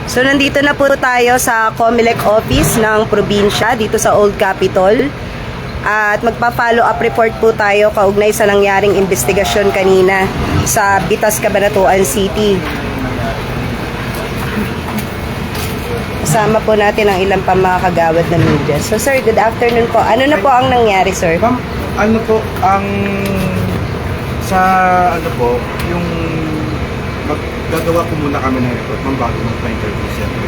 So nandito na po tayo sa COMELEC office ng probinsya dito sa Old Capitol. At magpa-follow up report po tayo kaugnay sa nangyaring investigasyon kanina sa Bitas, Cabanatuan City. Kasama po natin ang ilang pa mga kagawad na media. So sir, good afternoon po. Ano na po ang nangyari, sir? Ma'am, ano po ang yung gagawa po muna kami ng report ma'am bago magpa-interview siyempre.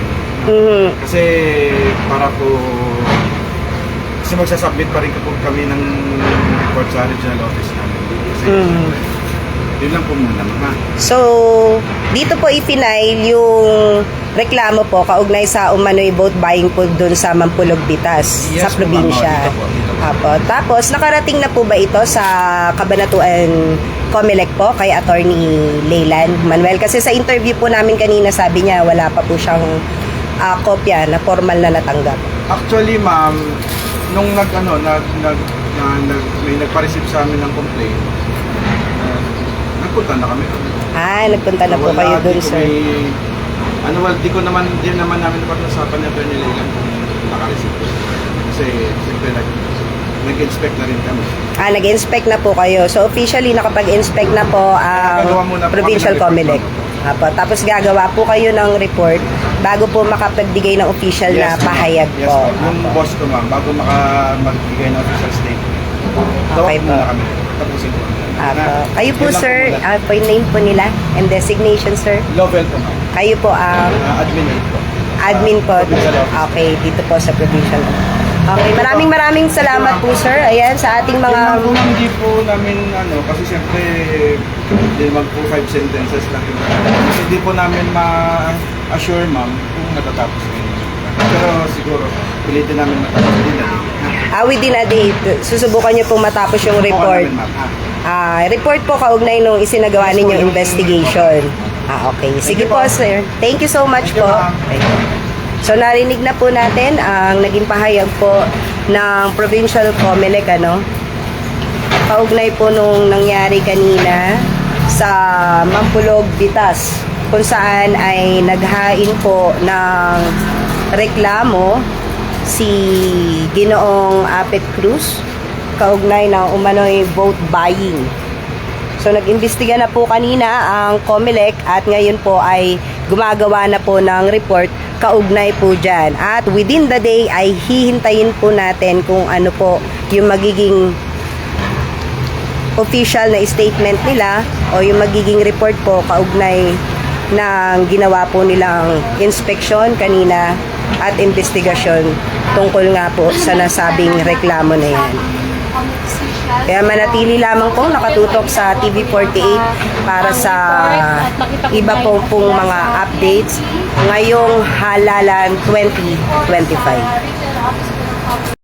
Kasi magsasubmit pa rin po kami ng report sa regional office namin. Kasi yun lang po muna ma'am. So, dito po i-file yung reklamo po kaugnay sa umano'y vote buying po doon sa Mampulog, Bitas, Yes, sa probinsya. dito po. Apo. Tapos, nakarating na po ba ito sa Cabanatuan COMELEC po kay Attorney Leyland Manuel? Kasi sa interview po namin kanina, sabi niya wala pa po siyang kopya na formal na natanggap. Actually ma'am, nung may nagpa-receive sa amin ng complaint, nagpunta na kami. Nagpunta na po kayo doon, sir. Di naman namin napag-usapan ni Attorney Leyland kung naka-receive po. Kasi siyempre nag-inspect na rin kami. Nag-inspect na po kayo. So, officially, nakapag-inspect na po ang Provincial COMELEC. Tapos gagawa po kayo ng report bago po makapagbigay ng official na pahayag yes, po. Yung boss ko ma'am, bago magbigay ng official statement. Okay po. Kami. Tapusin ko. Kayo po, sir, po yung name po nila and designation, sir? Lovell po ma'am. Kayo po ang Admin aid po. admin po. Provincial office. Okay, dito po sa provincial. Okay, maraming salamat po, sir. Ayan, sa ating mga... Hindi po namin, kasi siyempre, hindi naman po 5 sentences lang. Hindi po namin ma-assure, ma'am, kung natatapos na yun. Pero siguro, pilitin namin matapos din na din. Within a day, susubukan niyo pong matapos yung report. Report po kaugnay nung isinagawa ninyong investigation. Okay. Sige po, sir. Thank you so much po. So, narinig na po natin ang naging pahayag po ng Provincial COMELEC, kaugnay po nung nangyari kanina sa Mampulog, Bitas, kung saan ay naghain po ng reklamo si Ginoong Apet Cruz kaugnay ng umano'y vote buying. So, nag-imbestiga na po kanina ang COMELEC at ngayon po ay gumagawa na po ng report kaugnay po dyan. At within the day ay hihintayin po natin kung ano po yung magiging official na statement nila o yung magiging report po kaugnay ng ginawa po nilang inspeksyon kanina at investigasyon tungkol nga po sa nasabing reklamo na yan. Kaya manatili lamang pong nakatutok sa TV48 para sa iba pong mga updates ngayong halalan 2025.